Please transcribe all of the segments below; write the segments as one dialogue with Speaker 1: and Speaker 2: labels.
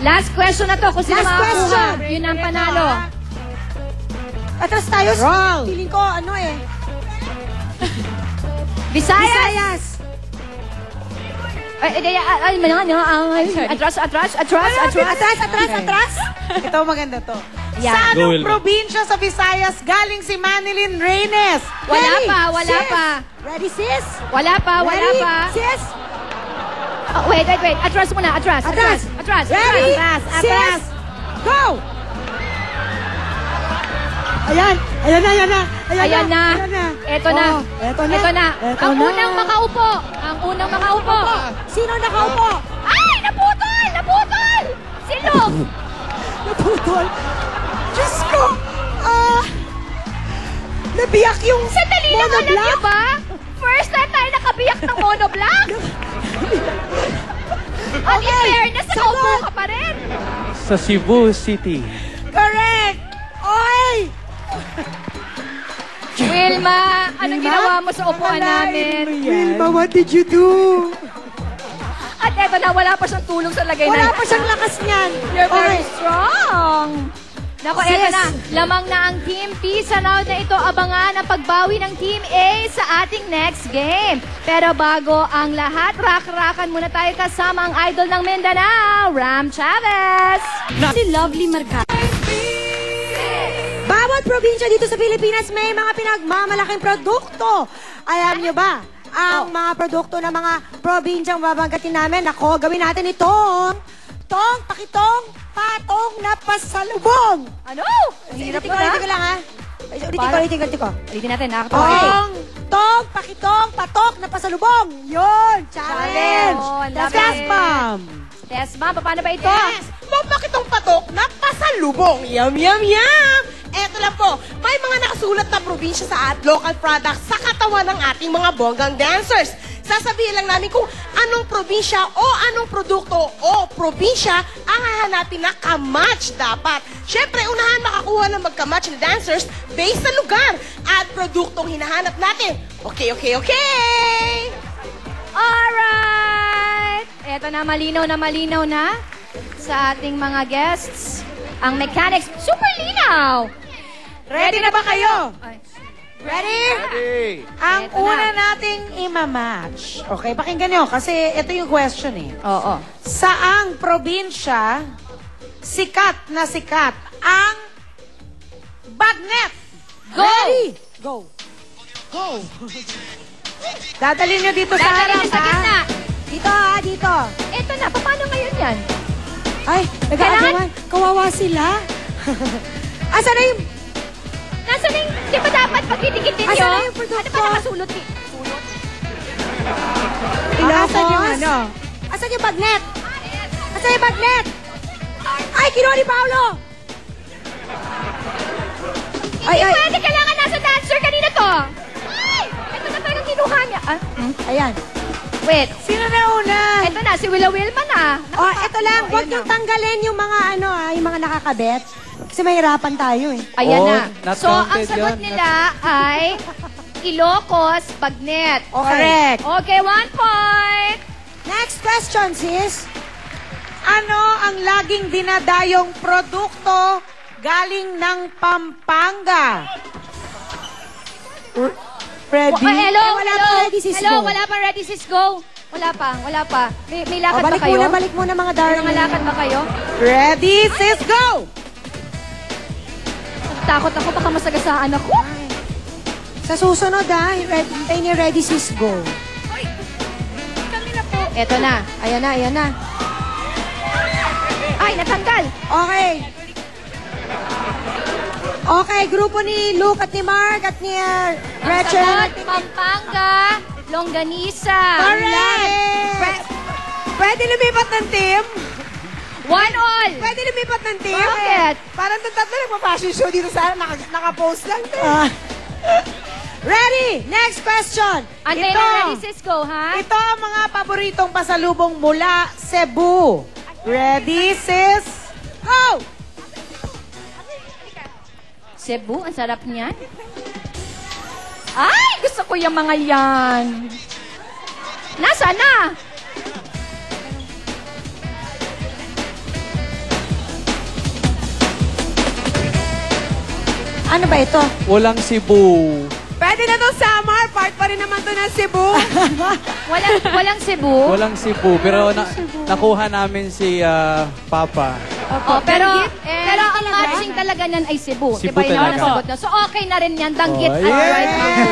Speaker 1: Last question na to. Kung sino
Speaker 2: Last
Speaker 1: makakuha,
Speaker 2: question.
Speaker 1: yun ang panalo.
Speaker 2: Atras tayo.
Speaker 3: Wrong.
Speaker 2: Feeling ko, ano eh.
Speaker 1: Visayas! Atras.
Speaker 3: Ito maganda to.
Speaker 1: Yeah.
Speaker 3: Sa
Speaker 4: Go,
Speaker 3: anong
Speaker 4: Wilma.
Speaker 3: probinsya sa Visayas galing si Manilyn Reynes?
Speaker 1: Wala
Speaker 2: Ready,
Speaker 1: pa, wala
Speaker 2: sis.
Speaker 1: pa.
Speaker 2: Ready, sis?
Speaker 1: Wala pa.
Speaker 2: Ready, sis?
Speaker 1: Oh, wait. Atras muna, atras.
Speaker 2: Ready,
Speaker 3: Atras, atras.
Speaker 2: sis? Go! Ayan. Ayan na.
Speaker 1: Ayan na. Eto na.
Speaker 2: Oh, eto na.
Speaker 1: Eto na.
Speaker 2: Eto
Speaker 1: Ang
Speaker 2: na.
Speaker 1: unang makaupo.
Speaker 2: Sino nakaupo?
Speaker 1: Ay! Naputol! Sino?
Speaker 2: Naputol. Diyos ko. Nabiyak yung
Speaker 1: Sandali lang, alam
Speaker 2: monoblock.
Speaker 1: niyo ba? First time tayo nakabiyak ng monoblock. At in fairness, nakaupo ka pa rin.
Speaker 4: Sa Cebu City.
Speaker 2: Correct. Oy!
Speaker 1: Wilma, anong ginawa mo sa upuan namin?
Speaker 2: Wilma, what did you do?
Speaker 1: At eto na, wala pa siyang tulong sa lagay
Speaker 2: Wala
Speaker 1: na.
Speaker 2: pa siyang lakas niyan.
Speaker 1: You're very
Speaker 2: Okay.
Speaker 1: strong. Naku, eto
Speaker 2: Sis.
Speaker 1: na. Lamang na ang Team P sa round na ito. Abangan ang pagbawi ng Team A sa ating next game. Pero bago ang lahat, rak-rakan muna tayo kasama ang idol ng Mindanao, Ram Chavez.
Speaker 2: Si Lovely Mercado. Bawat probinsya dito sa Pilipinas may mga pinagmamalaking produkto. Alam nyo ba? Ang mga produkto ng mga probinsyang babanggatin namin. Ako, gawin natin itong pakitong, patong na pasalubong.
Speaker 1: Ano? Hirap
Speaker 2: Ulitin
Speaker 1: mo
Speaker 2: ko,
Speaker 1: na.
Speaker 2: ulitin ko lang ha. Ulitin ko.
Speaker 1: Ulitin natin, nakakatawa. Okay.
Speaker 2: Pakitong, patok na pasalubong. Yun, challenge.
Speaker 1: Ayun,
Speaker 2: Let's
Speaker 1: love
Speaker 2: go,
Speaker 1: it.
Speaker 2: ma'am.
Speaker 1: Yes, ma'am. Paano ba ito?
Speaker 3: Yes! Mapakitong patok na pasalubong. Yum! Eto lang po, may mga nakasulat na probinsya sa local products sa katawan ng ating mga bonggang dancers. Sasabihin lang namin kung anong probinsya o anong produkto o probinsya ang hahanapin na kamatch dapat. Siyempre, unahan makakuha ng magkamatch na dancers based sa lugar at produktong hinahanap natin. Okay!
Speaker 1: Alright! Eto na, malinaw na sa ating mga guests. Ang mechanics, super linaw!
Speaker 3: Ready na ba kayo?
Speaker 1: Ay.
Speaker 3: Ready?
Speaker 2: Ang
Speaker 1: Eto na.
Speaker 2: una nating ima-match. Okay, pakinggan nyo kasi ito yung question eh.
Speaker 1: Oo.
Speaker 2: Saang probinsya sikat ang bagnet?
Speaker 1: Go!
Speaker 2: Ready? Go. Dadalhin nyo dito sa
Speaker 1: Dadalhin
Speaker 2: harap,
Speaker 1: niyo sa
Speaker 2: ha?
Speaker 1: gitna.
Speaker 2: Dito, ha? Dito.
Speaker 1: Eto na, paano ngayon yan?
Speaker 2: Ay, nag-aagawan. Kawawa sila. Asa na yung...
Speaker 1: Nasaan na yung, di ba dapat pagkitikit ninyo?
Speaker 2: Asan na yung produkto?
Speaker 1: Ano ba nakasulot eh?
Speaker 2: Asan yung ano? Asan yung bagnet? Asan yung bagnet? Ay, kinuha ni Paolo!
Speaker 1: Hindi pwede, kailangan nasa dancer kanina to. Ay! Ito na talagang kinuha niya. Ah?
Speaker 2: Ayan.
Speaker 1: Wait.
Speaker 2: Sino na una?
Speaker 1: Ito na, si Wilma na.
Speaker 2: Oh, eto lang. Huwag niyong tanggalin yung mga ano, yung mga nakakabet. Kasi mahirapan tayo eh.
Speaker 1: Ayan
Speaker 4: Oh,
Speaker 1: na.
Speaker 4: not
Speaker 1: So, ang
Speaker 4: counted
Speaker 1: sagot
Speaker 4: yun.
Speaker 1: nila ay Ilocos, Bagnet.
Speaker 2: Correct.
Speaker 1: Okay, 1 point.
Speaker 2: Next question, sis.
Speaker 3: Ano ang laging dinadayong produkto galing ng Pampanga?
Speaker 2: Ready?
Speaker 1: Hello,
Speaker 2: wala
Speaker 1: hello.
Speaker 2: pa ready, sis.
Speaker 1: Hello,
Speaker 2: Go.
Speaker 1: wala pa ready, sis. Go. Wala pa. May lakad ba kayo?
Speaker 2: Balik muna mga darling.
Speaker 1: May lakad ba kayo?
Speaker 3: Ready, sis, go!
Speaker 1: Takot ako, baka masagasaan ako.
Speaker 2: Sa susunod hintayin niyo ready, sis. Go.
Speaker 1: Kami na po. Eto na.
Speaker 2: Ayan na.
Speaker 1: Ay, natanggal.
Speaker 2: Okay. Okay, grupo ni Luke at ni Mark at ni Gretchen.
Speaker 1: Sagot, Pampanga, Longganisa.
Speaker 3: Correct! Pwede lumipat ng team?
Speaker 1: 1 all.
Speaker 3: Pwede lumipat ng team?
Speaker 1: Bakit?
Speaker 3: Parang itong tatlo nagpa-fashion show dito sa naka-post lang.
Speaker 2: Ready? Next question.
Speaker 1: Antay na ready, sis. Go, ha?
Speaker 3: Ito ang mga paboritong pasalubong mula Cebu. Ready, sis? Go!
Speaker 1: Cebu, ang sarap niyan. Ay, gusto ko yung mga yan. Nasaan na?
Speaker 2: Ano ba ito?
Speaker 4: Walang Cebu.
Speaker 3: Pwede na to Samar, part pa rin naman to ng Cebu.
Speaker 1: Walang Cebu.
Speaker 4: Walang Cebu. Pero nakuha namin si Papa.
Speaker 1: Oh, pero ang matching talaga niyan ay Cebu.
Speaker 4: Cebu
Speaker 1: Diba yun ang
Speaker 4: talaga.
Speaker 1: nasagot na? So okay na rin yan. Danggit
Speaker 4: Oh,
Speaker 1: at
Speaker 4: yeah.
Speaker 1: right answer.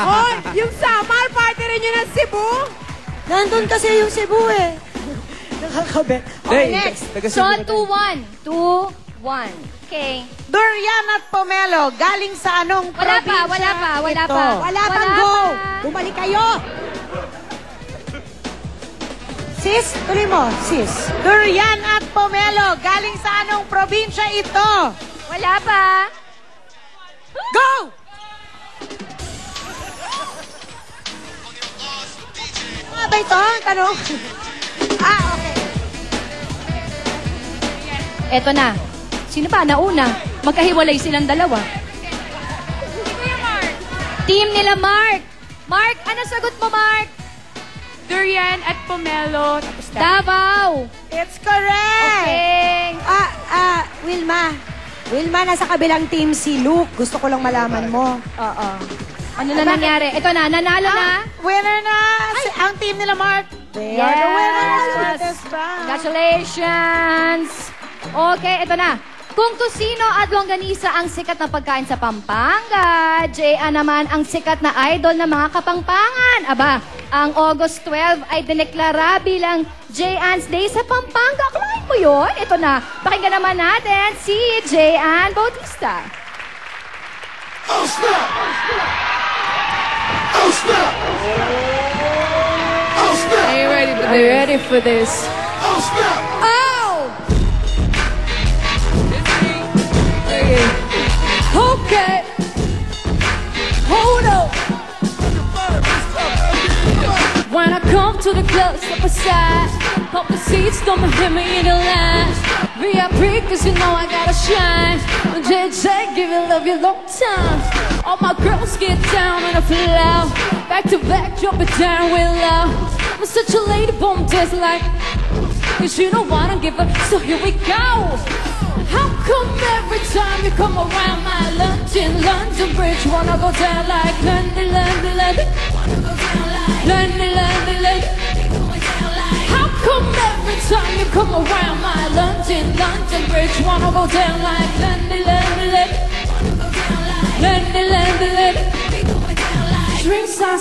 Speaker 3: Hoy, yung Samar, party rin yun ng Cebu.
Speaker 2: Nandun kasi yung Cebu eh. Nakakabit. Okay, next.
Speaker 1: So 2-1. 2-1. Okay.
Speaker 2: Durian at pomelo, galing sa anong
Speaker 1: Wala pa,
Speaker 2: probinsya
Speaker 1: wala pa, wala
Speaker 2: ito?
Speaker 1: pa.
Speaker 2: Wala pang
Speaker 1: Wala
Speaker 2: go.
Speaker 1: pa.
Speaker 2: Bumalik kayo. Sis, tuloy mo, sis. Durian at pomelo, galing sa anong probinsya ito?
Speaker 1: Wala pa.
Speaker 2: Go! Ano ba ito? Ang tanong? Okay.
Speaker 1: Eto na. Sino ba nauna? Magkahiwalay silang dalawa. Team nila Mark. Mark, ano sagot mo, Mark?
Speaker 5: Durian at pomelo. Tapos na.
Speaker 1: Davao.
Speaker 2: It's correct!
Speaker 1: Okay.
Speaker 2: Wilma. Wilma, nasa kabilang team si Luke. Gusto ko lang malaman mo.
Speaker 1: Oo. Ano na nangyari? Ito na, nanalo na.
Speaker 2: Winner na ang team nila, Mark. They are the winners for this round.
Speaker 1: Congratulations! Okay, ito na. Kung tusino at longganisa ang sikat na pagkain sa Pampanga, J.A. naman ang sikat na idol ng mga Kapampangan. Aba, ang August 12 ay dineklara bilang J.A.'s Day sa Pampanga. Akalain mo yun? Ito na. Pakinggan naman natin si J.A. Bautista.
Speaker 5: Are you ready for
Speaker 1: Are you ready for this? Okay. Hold up. When I come to the club, step aside. Hope the seats don't hit me in the line. VIP, cause you know I gotta shine. JJ, give you love you long time. All my girls get down and I feel out. Back to back, drop it down real loud. I'm such a lady, boom, just like. Cause you don't wanna give up, so here we go. How come every time you come around my London Bridge wanna go down like London, London, London? London, London, London. How come every time you come around my London Bridge wanna go down like London, London, London? London, London, London. Drinks are